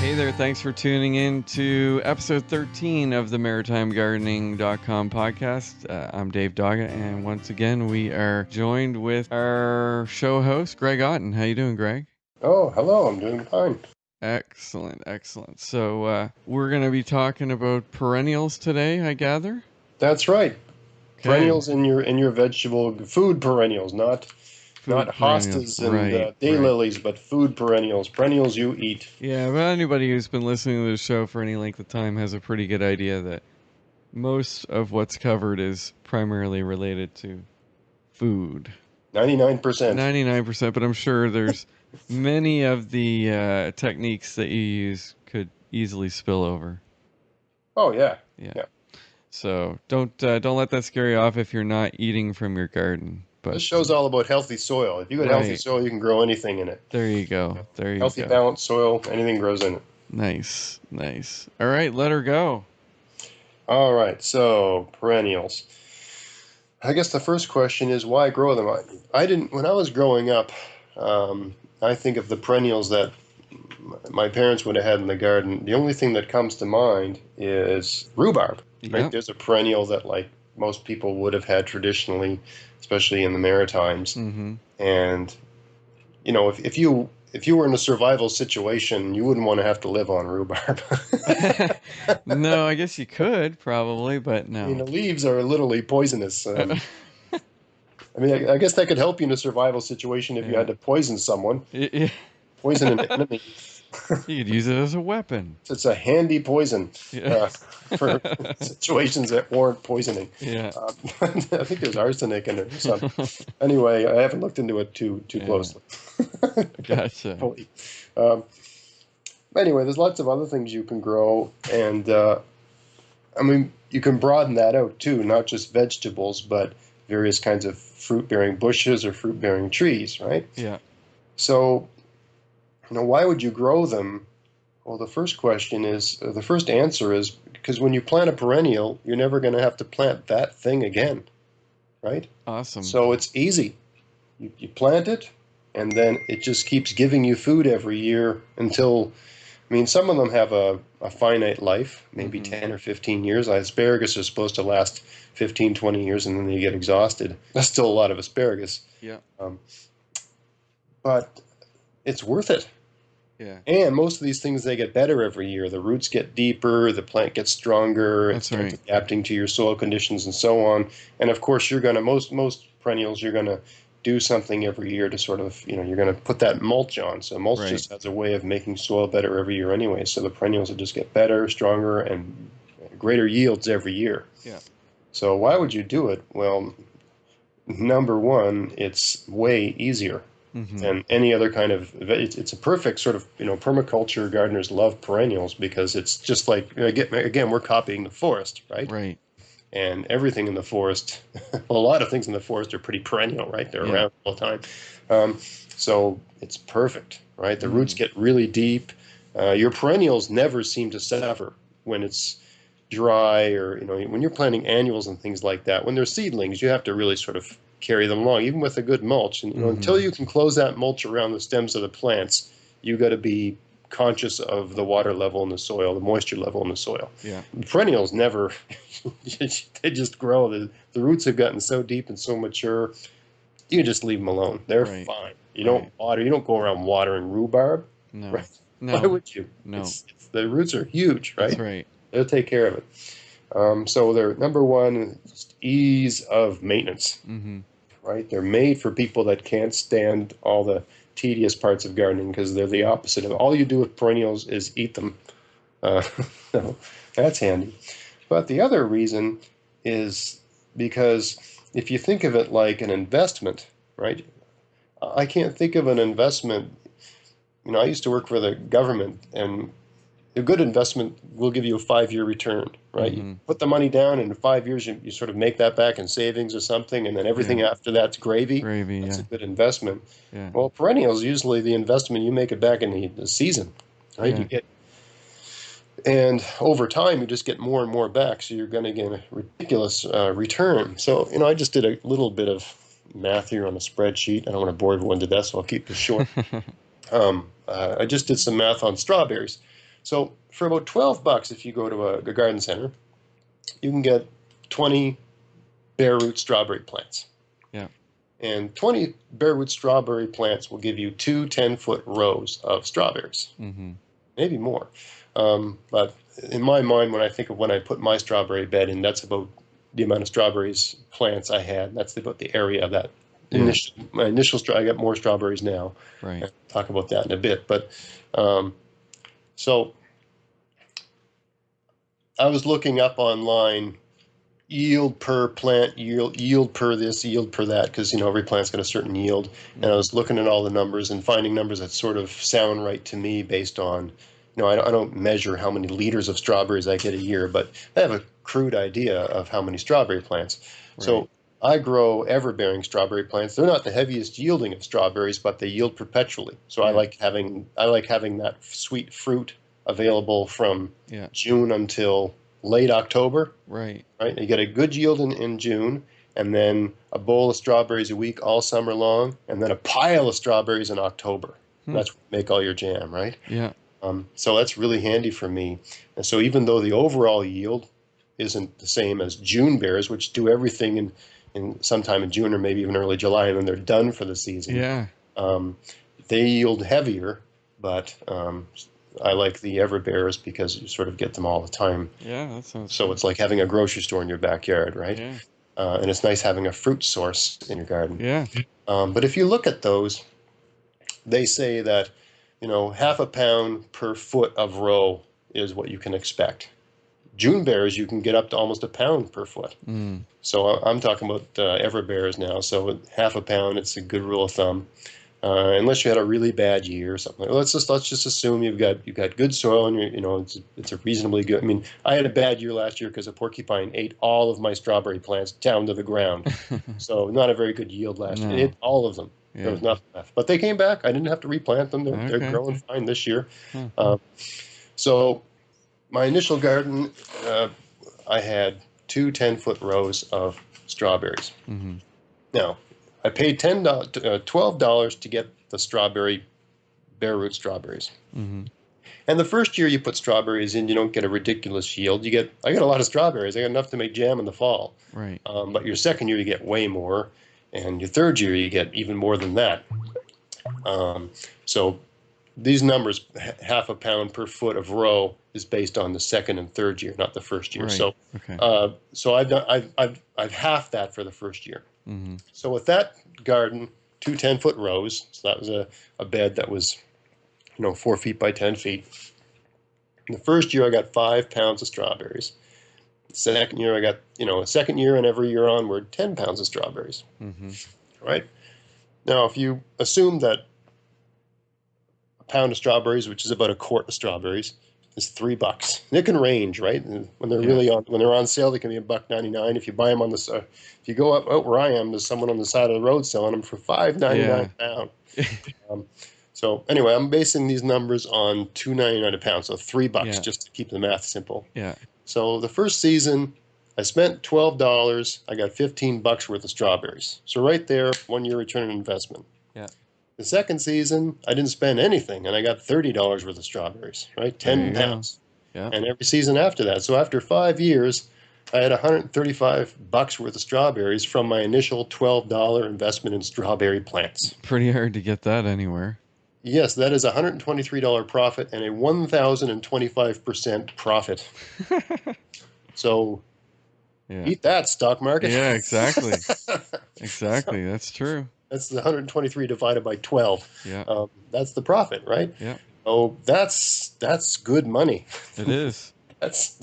Hey there, thanks for tuning in to episode 13 of the MaritimeGardening.com podcast. I'm Dave Doggett, and once again, we are joined with our show host, Greg Otten. How you doing, Greg? Oh, hello. I'm doing fine. Excellent, excellent. So we're going to be talking about perennials today, I gather? That's right. Okay. Perennials in your vegetable food perennials, not perennials. hostas and daylilies, but food perennials. Perennials you eat. Yeah, but anybody who's been listening to the show for any length of time has a pretty good idea that most of what's covered is primarily related to food. 99%. 99%, but I'm sure there's many of the techniques that you use could easily spill over. Oh yeah. Yeah. So don't let that scare you off if you're not eating from your garden. But this show's all about healthy soil. If you got healthy soil, you can grow anything in it. There you go. There you healthy, go. balanced soil, anything grows in it. Nice, nice. All right, let her go. All right. So perennials. I guess the first question is why grow them? I didn't when I was growing up. I think of the perennials that my parents would have had in the garden. The only thing that comes to mind is rhubarb. Right? Yep. There's a perennial that like most people would have had traditionally, especially in the Maritimes. Mm-hmm. And you know, if you were in a survival situation, you wouldn't want to have to live on rhubarb. No, I guess you could probably, but no. I mean, the leaves are literally poisonous. I mean, I guess that could help you in a survival situation if you had to poison someone. Poison an enemy. You could use it as a weapon. It's a handy poison for situations that warrant poisoning. Yeah. I think there's arsenic in it. So anyway, I haven't looked into it too closely. Gotcha. Anyway, there's lots of other things you can grow, and I mean, you can broaden that out too, not just vegetables, but various kinds of fruit-bearing bushes or fruit-bearing trees, right? Yeah. So, why would you grow them? Well, the first answer is because when you plant a perennial, you're never going to have to plant that thing again, right? Awesome. So it's easy. You plant it, and then it just keeps giving you food every year until, I mean, some of them have a finite life, maybe 10 or 15 years. Asparagus is supposed to last 15, 20 years, and then they get exhausted. That's still a lot of asparagus. Yeah. But it's worth it. Yeah. And most of these things, they get better every year. The roots get deeper, the plant gets stronger, it starts adapting to your soil conditions and so on. And of course, you're going to, most perennials, you're going to do something every year to sort of, you're going to put that mulch on. So mulch just has a way of making soil better every year anyway. So the perennials will just get better, stronger, and greater yields every year. Yeah. So why would you do it? Well, number one, it's way easier than any other kind of. It's a perfect sort of permaculture. Gardeners love perennials because it's just like again we're copying the forest, right? Right. And everything in the forest, a lot of things in the forest are pretty perennial, right? They're around all the time. So it's perfect, right? The roots get really deep. Your perennials never seem to suffer when it's dry or, when you're planting annuals and things like that. When they're seedlings, you have to really sort of carry them along, even with a good mulch. And, until you can close that mulch around the stems of the plants, you got to be conscious of the water level in the soil, the moisture level in the soil. Yeah. Perennials never, they just grow. The roots have gotten so deep and so mature, you just leave them alone. They're fine. You don't water. You don't go around watering rhubarb. No. Right? No. Why would you? No. The roots are huge, right? That's right. They'll take care of it. So they're number one, just ease of maintenance. Right? They're made for people that can't stand all the tedious parts of gardening because they're the opposite of all you do with perennials is eat them. So that's handy. But the other reason is because if you think of it like an investment, right? I can't think of an investment. I used to work for the government, and a good investment will give you a 5-year return, right? You put the money down, and in 5 years, you sort of make that back in savings or something, and then everything after that's gravy. That's a good investment. Yeah. Well, perennials, usually the investment, you make it back in the season, right? Yeah. And over time, you just get more and more back, so you're going to get a ridiculous return. So, I just did a little bit of math here on a spreadsheet. I don't want to bore everyone to death, so I'll keep this short. I just did some math on strawberries. So for about $12, if you go to a garden center, you can get 20 bare root strawberry plants. Yeah. And 20 bare root strawberry plants will give you two 10-foot rows of strawberries. Mm-hmm. Maybe more. But in my mind, when I think of when I put my strawberry bed in, that's about the amount of strawberries plants I had. That's about the area of that. Yeah. I got more strawberries now. Right. I'll talk about that in a bit. But so I was looking up online yield per plant, yield per this, yield per that, because every plant's got a certain yield. And I was looking at all the numbers and finding numbers that sort of sound right to me based on, I don't measure how many liters of strawberries I get a year, but I have a crude idea of how many strawberry plants. Right. So I grow ever-bearing strawberry plants. They're not the heaviest yielding of strawberries, but they yield perpetually. So I like having that sweet fruit available from June until late October. Right. You get a good yield in June, and then a bowl of strawberries a week all summer long, and then a pile of strawberries in October. That's what make all your jam, right? Yeah. So that's really handy for me. And so even though the overall yield isn't the same as June bears, which do everything in sometime in June or maybe even early July, and then they're done for the season. Yeah. They yield heavier, but I like the ever bears because you sort of get them all the time. Yeah, that sounds so good. It's like having a grocery store in your backyard, right? Yeah. And it's nice having a fruit source in your garden. Yeah. But if you look at those, they say that, half a pound per foot of row is what you can expect. June bears, you can get up to almost a pound per foot. So I'm talking about ever bears now. So half a pound, it's a good rule of thumb. Unless you had a really bad year or something. Let's just assume you've got good soil and it's a reasonably good. I mean, I had a bad year last year because a porcupine ate all of my strawberry plants down to the ground. So not a very good yield last year. It ate all of them. Yeah. There was nothing left. But they came back. I didn't have to replant them. They're growing fine this year. So my initial garden, I had two 10-foot rows of strawberries. Now, I paid $12 to get the bare root strawberries. And the first year you put strawberries in, you don't get a ridiculous yield. I got a lot of strawberries. I got enough to make jam in the fall. Right. But your second year you get way more, and your third year you get even more than that. So these numbers, half a pound per foot of row, is based on the second and third year, not the first year. Right. So I've halved that for the first year. So with that garden, two 10-foot rows, so that was a bed that was 4 feet by 10 feet. In the first year I got 5 pounds of strawberries. The second year I got, a second year and every year onward, 10 pounds of strawberries. Right? Now if you assume that a pound of strawberries, which is about a quart of strawberries, is $3. And it can range, right? And when they're when they're on sale, they can be $1.99. If you buy them if you go out where I am, there's someone on the side of the road selling them for $5.99 a pound. So anyway, I'm basing these numbers on $2.99 a pound, so $3 just to keep the math simple. Yeah. So the first season, I spent $12. I got $15 worth of strawberries. So right there, 1 year return on investment. Yeah. The second season, I didn't spend anything, and I got $30 worth of strawberries, right? 10 pounds. Yeah. And every season after that. So after 5 years, I had $135 worth of strawberries from my initial $12 investment in strawberry plants. Pretty hard to get that anywhere. Yes, that is a $123 profit and a 1,025% profit. So eat that, stock market. Yeah, exactly. Exactly. That's true. That's the 123 divided by 12. Yeah. That's the profit, right? Yeah. Oh, that's good money. It is. That's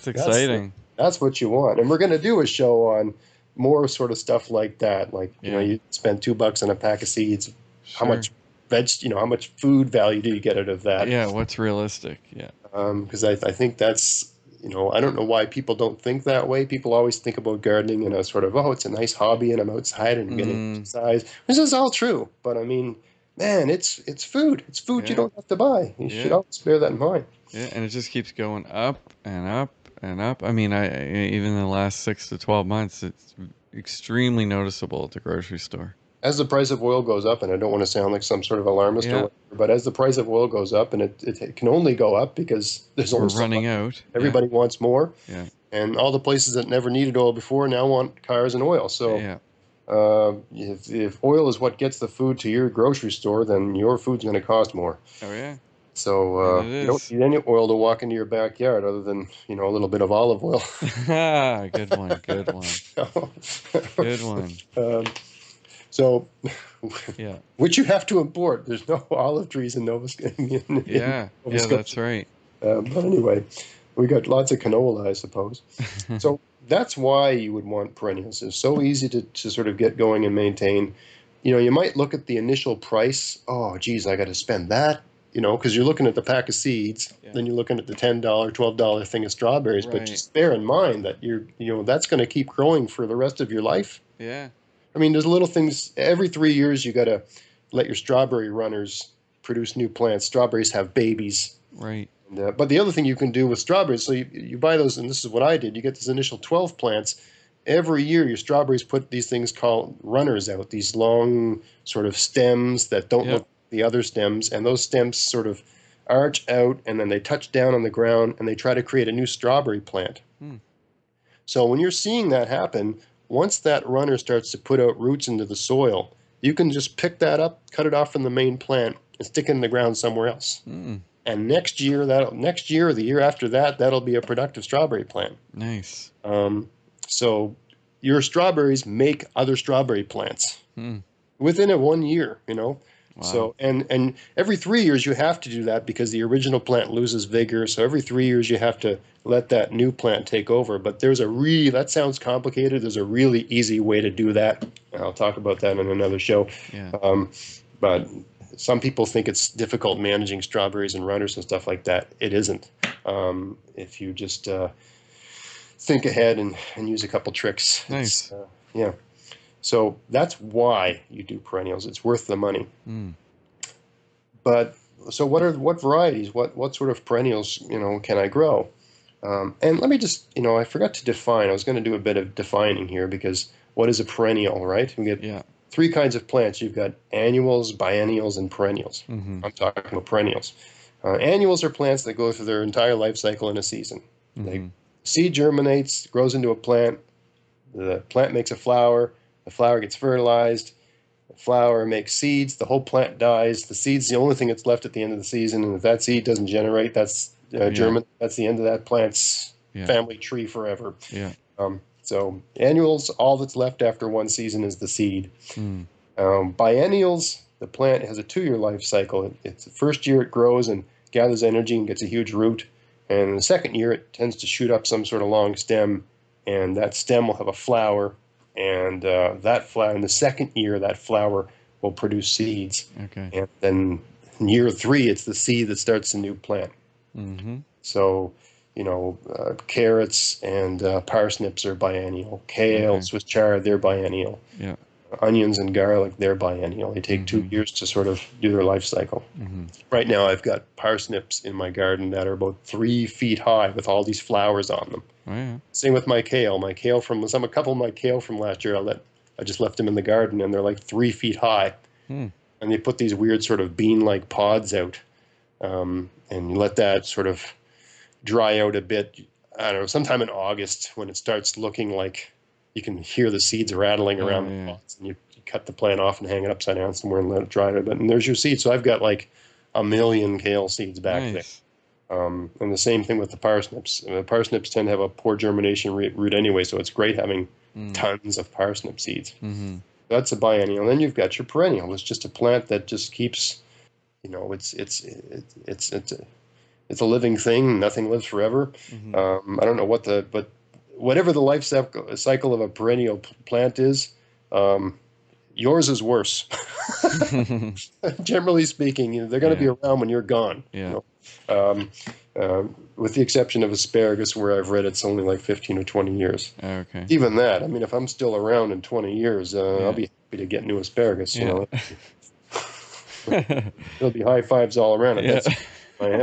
exciting. That's what you want. And we're going to do a show on more sort of stuff like that. Like, you spend $2 on a pack of seeds. Sure. How much how much food value do you get out of that? Yeah, what's realistic? Yeah. Because I think that's, I don't know why people don't think that way. People always think about gardening in a sort of, it's a nice hobby and I'm outside and getting exercise. This is all true. But I mean, man, it's food. It's food you don't have to buy. You should always bear that in mind. Yeah, and it just keeps going up and up and up. I mean, even in the last 6 to 12 months, it's extremely noticeable at the grocery store. as the price of oil goes up, and I don't want to sound like some sort of alarmist or whatever, but as the price of oil goes up, and it can only go up because there's We're only so running much. out. Everybody wants more. Yeah. And all the places that never needed oil before now want cars and oil. So if oil is what gets the food to your grocery store, then your food's going to cost more. Oh yeah. So you don't need any oil to walk into your backyard other than, a little bit of olive oil. Good one. Good one. Good one. So, Yeah. which you have to import. There's no olive trees in Nova Scotia. Yeah, that's right. But anyway, we got lots of canola, I suppose. So that's why you would want perennials. It's so easy to sort of get going and maintain. You might look at the initial price. Oh, geez, I got to spend that. Because you're looking at the pack of seeds, then you're looking at the $10, $12 thing of strawberries. Right. But just bear in mind that that's going to keep growing for the rest of your life. Yeah. I mean, there's little things. Every 3 years, you got to let your strawberry runners produce new plants. Strawberries have babies. Right. And, but the other thing you can do with strawberries, so you buy those, and this is what I did. You get this initial 12 plants. Every year, your strawberries put these things called runners out, these long sort of stems that don't look like the other stems, and those stems sort of arch out, and then they touch down on the ground, and they try to create a new strawberry plant. So when you're seeing that happen, once that runner starts to put out roots into the soil, you can just pick that up, cut it off from the main plant, and stick it in the ground somewhere else. And next year or the year after that, that'll be a productive strawberry plant. Nice. So your strawberries make other strawberry plants within 1 year, Wow. So and every 3 years you have to do that because the original plant loses vigor. So every 3 years you have to let that new plant take over. But that sounds complicated. There's a really easy way to do that. And I'll talk about that in another show. Yeah. But some people think it's difficult managing strawberries and runners and stuff like that. It isn't. If you just think ahead and use a couple tricks. Nice. Yeah. So that's why you do perennials. It's worth the money. But so what varieties, what sort of perennials, can I grow? And let me just, I forgot to define. I was going to do a bit of defining here because what is a perennial, right? We get 3 kinds of plants. You've got annuals, biennials, and perennials. I'm talking about perennials. Annuals are plants that go through their entire life cycle in a season. Seed germinates, grows into a plant. The plant makes a flower. The flower gets fertilized. The flower makes seeds. The whole plant dies. The seed's the only thing that's left at the end of the season. And if that seed doesn't generate, that's that's the end of that plant's family tree forever. Yeah. So annuals, all that's left after one season is the seed. Biennials, the plant has a 2-year life cycle. It's the first year it grows and gathers energy and gets a huge root. And in the second year, it tends to shoot up some sort of long stem, and that stem will have a flower. And that flower, in the second year, that flower will produce seeds. Okay. And then in year 3, it's the seed that starts the new plant. So, carrots and parsnips are biennial. Kale, Swiss chard, they're biennial. Yeah. Onions and garlic, they're biennial. They take 2 years to sort of do their life cycle. Right now, I've got parsnips in my garden that are about 3 feet high with all these flowers on them. Oh, yeah. Same with my kale. A couple of my kale from last year, I just left them in the garden, and they're like 3 feet high. And they put these weird sort of bean-like pods out, and you let that sort of dry out a bit. I don't know, sometime in August when it starts looking like you can hear the seeds rattling around the pods, and you cut the plant off and hang it upside down somewhere and let it dry a bit. And there's your seed. So I've got like 1 million kale seeds back there. And the same thing with the parsnips. Parsnips tend to have a poor germination root anyway, so it's great having tons of parsnip seeds. That's a biennial. And then you've got your perennial. It's just a plant that just keeps, it's a living thing. Nothing lives forever. I don't know but whatever the life cycle of a perennial plant is, yours is worse. Generally speaking, they're going to be around when you're gone. With the exception of asparagus, where I've read it's only like 15 or 20 years. Okay. Even that, I mean, if I'm still around in 20 years, I'll be happy to get new asparagus. There'll be high fives all around it. That's what I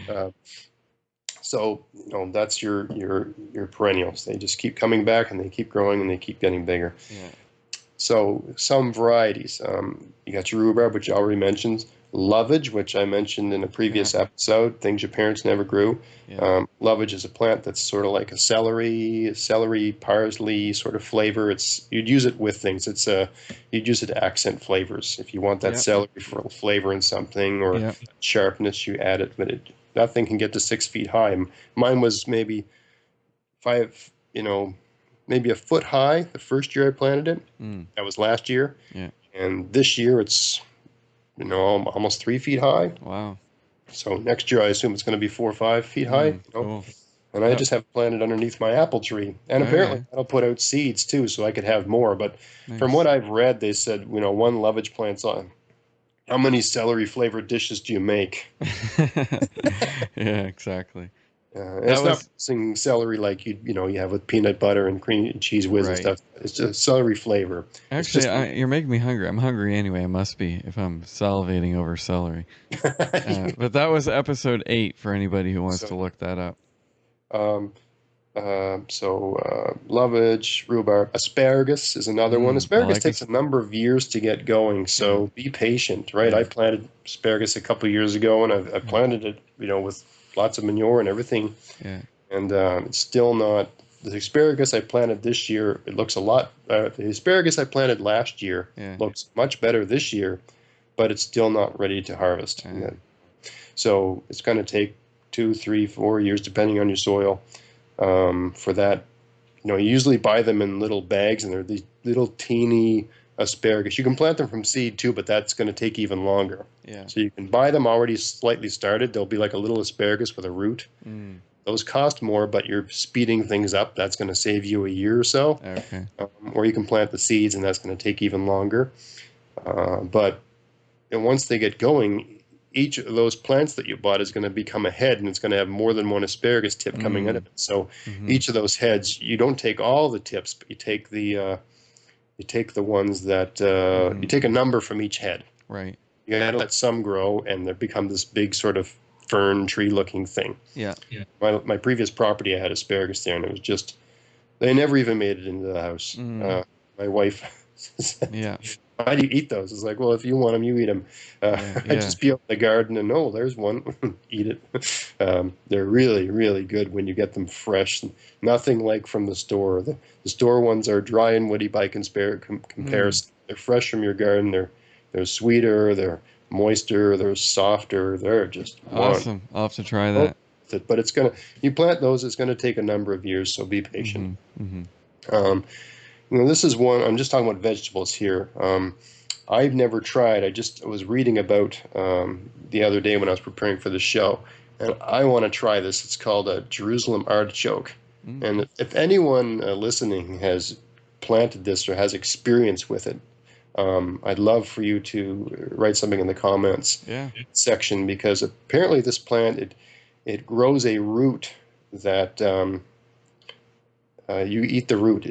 have. So, that's your perennials. They just keep coming back and they keep growing and they keep getting bigger. Yeah. So some varieties. You got your rhubarb, which I already mentioned. Lovage, which I mentioned in a previous episode, things your parents never grew. Yeah. Lovage is a plant that's sort of like a celery, parsley sort of flavor. You'd use it with things. You'd use it to accent flavors. If you want that Yep. celery flavor in something or Yep. sharpness, you add it. But that thing can get to 6 feet high. Mine was maybe five, maybe a foot high the first year I planted it. That was last year. Yeah. And this year it's, almost 3 feet high. Wow. So next year I assume it's going to be 4 or 5 feet high. Cool. And I just have it planted underneath my apple tree. And apparently that'll put out seeds too, so I could have more. But from what I've read, they said, one lovage plant's on. How many celery flavored dishes do you make? Yeah, exactly. It's not producing celery like you have with peanut butter and cream and cheese whiz and stuff. It's just celery flavor. Actually, you're making me hungry. I'm hungry anyway. I must be if I'm salivating over celery. But that was episode 8 for anybody who wants to look that up. Lovage, rhubarb, asparagus is another one. Asparagus takes like a number of years to get going, so be patient, right? I planted asparagus a couple years ago, and I planted it, with lots of manure and everything. Yeah. And it's still not. The asparagus I planted this year, it looks a lot. The asparagus I planted last year looks much better this year, but it's still not ready to harvest. So it's going to take 2, 3, 4 years, depending on your soil, for that. You usually buy them in little bags, and they're these little teeny asparagus. You can plant them from seed too, but that's going to take even longer. Yeah. So you can buy them already slightly started. They'll be like a little asparagus with a root. Those cost more, but you're speeding things up. That's going to save you a year or so. Okay. Or you can plant the seeds, and that's going to take even longer. But once they get going, each of those plants that you bought is going to become a head, and it's going to have more than one asparagus tip coming out of it. So each of those heads, you don't take all the tips, but you take the ones that you take a number from each head. Right. You got to let some grow, and they become this big sort of fern tree-looking thing. Yeah. My previous property, I had asparagus there, and it was just they never even made it into the house. My wife said, "Why do you eat those?" It's like, well, if you want them, you eat them. I just peel the garden, and there's one. Eat it. They're really, really good when you get them fresh. Nothing like from the store. The store ones are dry and woody by comparison. They're fresh from your garden. They're sweeter. They're moister. They're softer. They're just awesome. I'll have to try that. But you plant those. It's gonna take a number of years. So be patient. This is one. I'm just talking about vegetables here. I've never tried. I was reading about the other day when I was preparing for the show, and I want to try this. It's called a Jerusalem artichoke. And if anyone listening has planted this or has experience with it, I'd love for you to write something in the comments section, because apparently this plant it grows a root that you eat the root.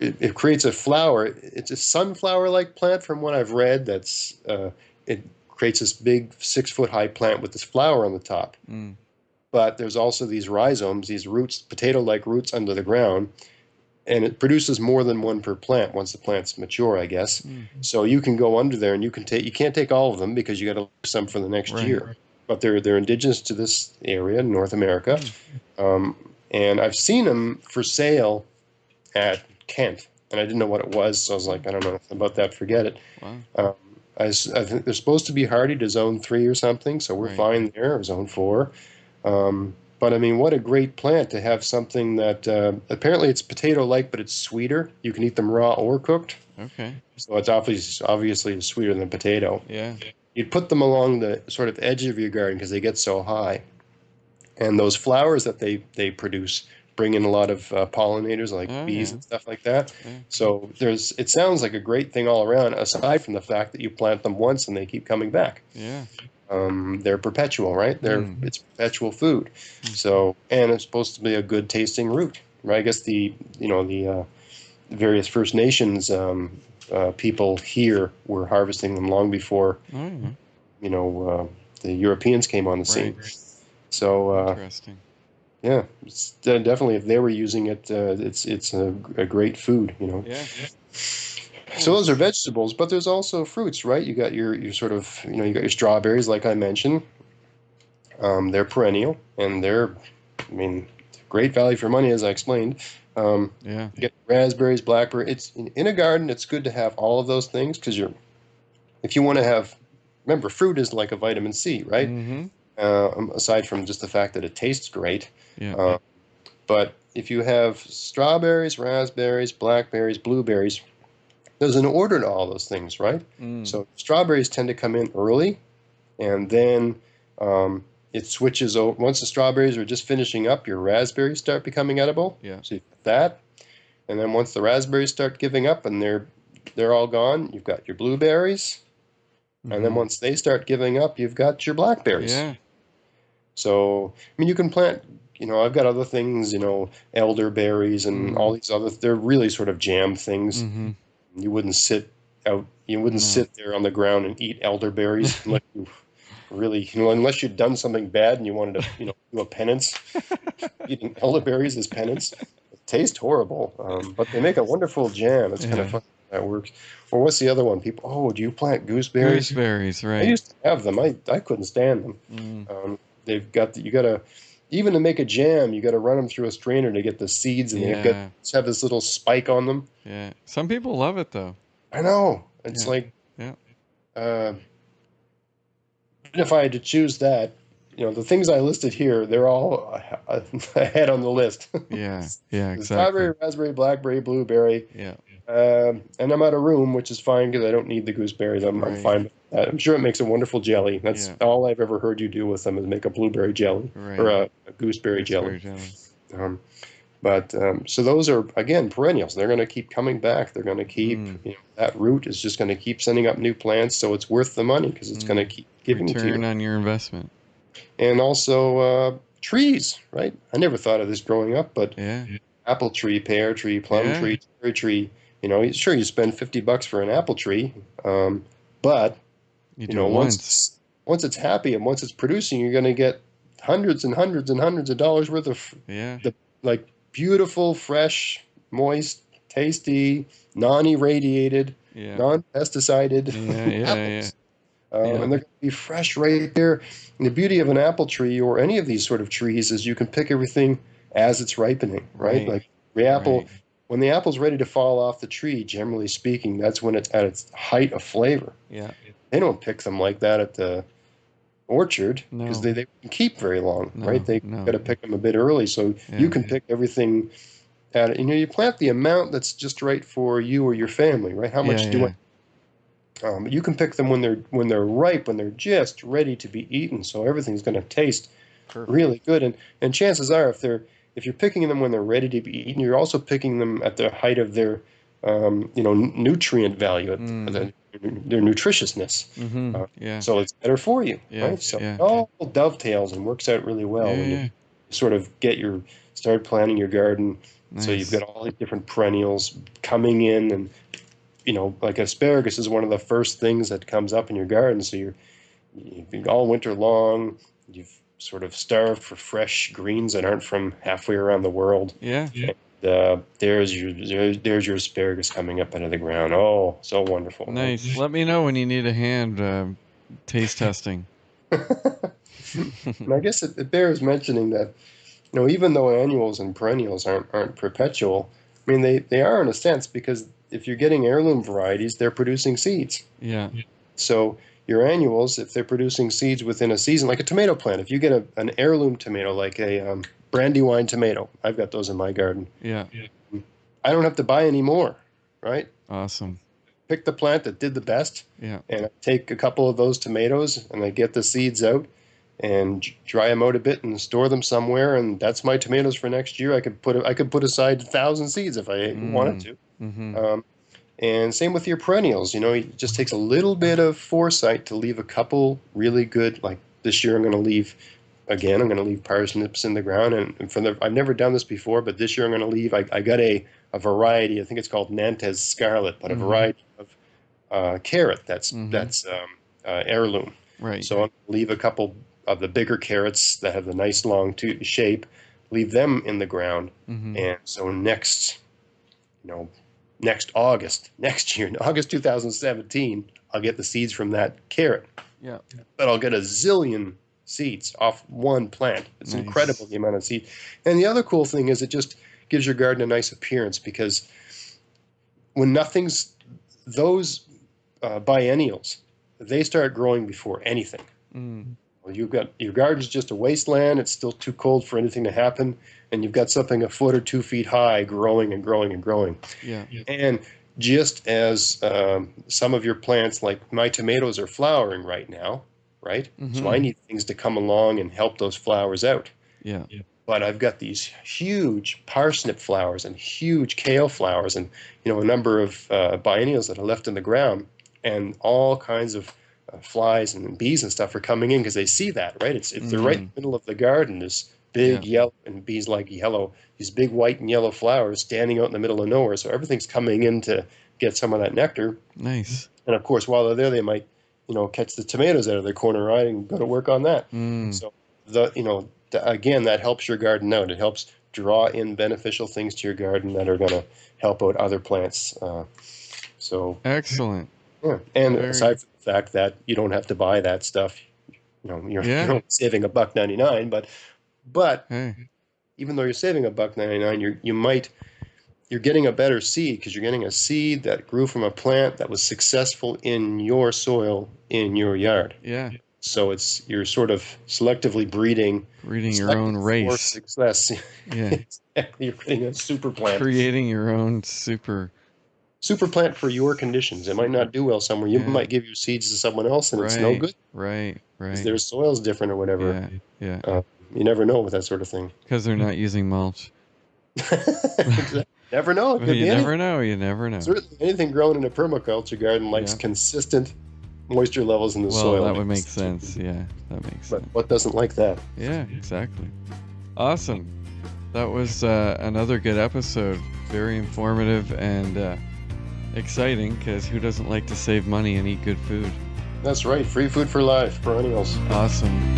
It creates a flower. It's a sunflower-like plant from what I've read. It creates this big 6-foot high plant with this flower on the top. But there's also these rhizomes, these roots, potato-like roots under the ground, and it produces more than one per plant once the plant's mature, I guess. So you can go under there and you can't take all of them because you got to leave some for the next year. But they're indigenous to this area in North America. And I've seen them for sale at Kent, and I didn't know what it was, so I was like, I don't know nothing about that, forget it. Wow. I think they're supposed to be hardy to zone 3 or something, so we're fine there, or zone 4. But I mean, what a great plant to have something that apparently it's potato-like, but it's sweeter. You can eat them raw or cooked. Okay. So it's obviously sweeter than potato. Yeah. You'd put them along the sort of edge of your garden because they get so high. And those flowers that they produce bring in a lot of pollinators like bees and stuff like that. So it sounds like a great thing all around, aside from the fact that you plant them once and they keep coming back. Yeah. They're perpetual, right? It's perpetual food. So, and it's supposed to be a good tasting root, right? I guess the various First Nations people here were harvesting them long before the Europeans came on the scene. So Interesting. yeah, it's definitely if they were using it, it's a great food, you know. Yeah. So those are Nice. vegetables, but there's also fruits, right? You got your sort of, you know, you got your strawberries, like I mentioned. They're perennial, and they're, I mean, great value for money, as I explained. Yeah. You get raspberries, blackberry. It's in a garden. It's good to have all of those things because if you want to have, remember, fruit is like a vitamin C, right? Mm-hmm. Aside from just the fact that it tastes great. Yeah. Uh, but if you have strawberries, raspberries, blackberries, blueberries, there's an order to all those things, right? Mm. So strawberries tend to come in early, and then it switches over. Once the strawberries are just finishing up, your raspberries start becoming edible. Yeah. So you've got that, and then once the raspberries start giving up and they're all gone, you've got your blueberries, and then Mm-hmm. once they start giving up, you've got your blackberries. Yeah. So I mean, you can plant. You know, I've got other things. You know, elderberries and Mm. all these other. They're really sort of jam things. Mm-hmm. You wouldn't sit out. You wouldn't No. sit there on the ground and eat elderberries unless you really, you know, unless you'd done something bad and you wanted to, you know, do a penance. Eating elderberries as penance. It tastes horrible, but they make a wonderful jam. It's kind of Yeah. fun how that works. Or what's the other one? People, oh, do you plant gooseberries? Gooseberries, I right. used to have them. I couldn't stand them. Mm. They've got you got to even to make a jam, you got to run them through a strainer to get the seeds, and they've got Yeah. have this little spike on them. Yeah. Some people love it though. I know. It's Yeah. like Yeah. uh, if I had to choose that, you know, the things I listed here, they're all ahead on the list. Yeah. Yeah. The Exactly. strawberry, raspberry, blackberry, blueberry, Yeah. and I'm out of room, which is fine because I don't need the gooseberries. I'm Right. fine with that. I'm sure it makes a wonderful jelly. That's Yeah. all I've ever heard you do with them is make a blueberry jelly or Right. a gooseberry jelly. Gooseberry jelly. Um, but so those are again perennials. They're going to keep coming back. They're going to keep, Mm. you know, that root is just going to keep sending up new plants. So it's worth the money because it's going to Mm. keep giving to you. Return on your investment. And also trees, right? I never thought of this growing up, but Yeah. apple tree, pear tree, plum Yeah. tree, cherry tree. You know, sure you spend $50 for an apple tree, but You you do know it once. once it's happy and once it's producing, you're going to get hundreds and hundreds and hundreds of dollars worth of Yeah. the like beautiful, fresh, moist, tasty, non-irradiated, Yeah. non-pesticided Yeah. Yeah. Yeah. apples. Yeah. And they're going to be fresh right there. And the beauty of an apple tree or any of these sort of trees is you can pick everything as it's ripening, right? Right. Like the apple, Right. when the apple's ready to fall off the tree, generally speaking, that's when it's at its height of flavor. Yeah. They don't pick them like that at the orchard because No. they can keep very long, right? No. They got No. to pick them a bit early. So you Yeah. can pick everything at, you know, you plant the amount that's just right for you or your family, right? How Yeah. much do I Yeah. you can pick them when they're ripe, when they're just ready to be eaten. So everything's going to taste Perfect. really good. And chances are, if you're picking them when they're ready to be eaten, you're also picking them at the height of their you know, nutrient value, Mm. their nutritiousness. Mm-hmm. Yeah. So it's better for you, Yeah. right? So it Yeah. all dovetails and works out really well Yeah. when you Yeah. sort of start planning your garden. So you've Nice. got all these different perennials coming in, and you know, like asparagus is one of the first things that comes up in your garden. So you've been all winter long, you've sort of starved for fresh greens that aren't from halfway around the world. Yeah. And there's your asparagus coming up out of the ground. Oh, so wonderful, right? Nice. Let me know when you need a hand taste testing. And I guess it bears mentioning that, you know, even though annuals and perennials aren't perpetual, I mean they are in a sense because if you're getting heirloom varieties, they're producing seeds. Yeah. So your annuals, if they're producing seeds within a season, like a tomato plant, if you get an heirloom tomato, like a brandywine tomato, I've got those in my garden. Yeah. I don't have to buy any more, right? Awesome. Pick the plant that did the best, Yeah. and I take a couple of those tomatoes and I get the seeds out and dry them out a bit and store them somewhere, and that's my tomatoes for next year. I could put aside 1,000 seeds if I wanted to. Mm-hmm. And same with your perennials. You know, it just takes a little bit of foresight to leave a couple really good. Like this year, I'm going to leave parsnips in the ground, and I've never done this before, but this year I'm going to leave. I got a variety. I think it's called Nantes Scarlet, but a variety of carrot that's heirloom. Right. So I'm going to leave a couple of the bigger carrots that have the nice long shape, leave them in the ground. And so next August, next year, in August 2017, I'll get the seeds from that carrot. Yeah. But I'll get a zillion seeds off one plant. It's Nice. incredible, the amount of seed. And the other cool thing is it just gives your garden a nice appearance, because when those biennials, they start growing before anything. Well, you've got your garden's just a wasteland. It's still too cold for anything to happen, and you've got something a foot or 2 feet high growing and growing and growing. Yeah. And just as some of your plants, like my tomatoes, are flowering right now, right? So I need things to come along and help those flowers out. Yeah. But I've got these huge parsnip flowers and huge kale flowers, and a number of biennials that are left in the ground, and all kinds of flies and bees and stuff are coming in because they see that, right? It's they're right in the middle of the garden. This big yellow, and bees like yellow, these big white and yellow flowers standing out in the middle of nowhere. So everything's coming in to get some of that nectar. Nice. And of course, while they're there, they might, catch the tomatoes out of their corner eye and go to work on that. So again, that helps your garden out. It helps draw in beneficial things to your garden that are going to help out other plants. Excellent. Yeah. And aside from the fact that you don't have to buy that stuff, you're only saving $1.99, but Hey. even though you're saving $1.99, you're getting a better seed, because you're getting a seed that grew from a plant that was successful in your soil in your yard. Yeah. So you're sort of selectively breeding your own race. For success. Yeah. You're creating a super plant. Creating your own super plant for your conditions. It might not do well somewhere. You might give your seeds to someone else, and it's no good. Right. Because their soil's different or whatever. Yeah. You never know with that sort of thing. Because they're not using mulch. Never know. You never know. Certainly anything grown in a permaculture garden likes consistent moisture levels in the soil. Well, that would make sense. Yeah, that makes sense. But what doesn't like that? Yeah, exactly. Awesome. That was another good episode. Very informative and exciting, because who doesn't like to save money and eat good food? That's right. Free food for life. Perennials. Awesome.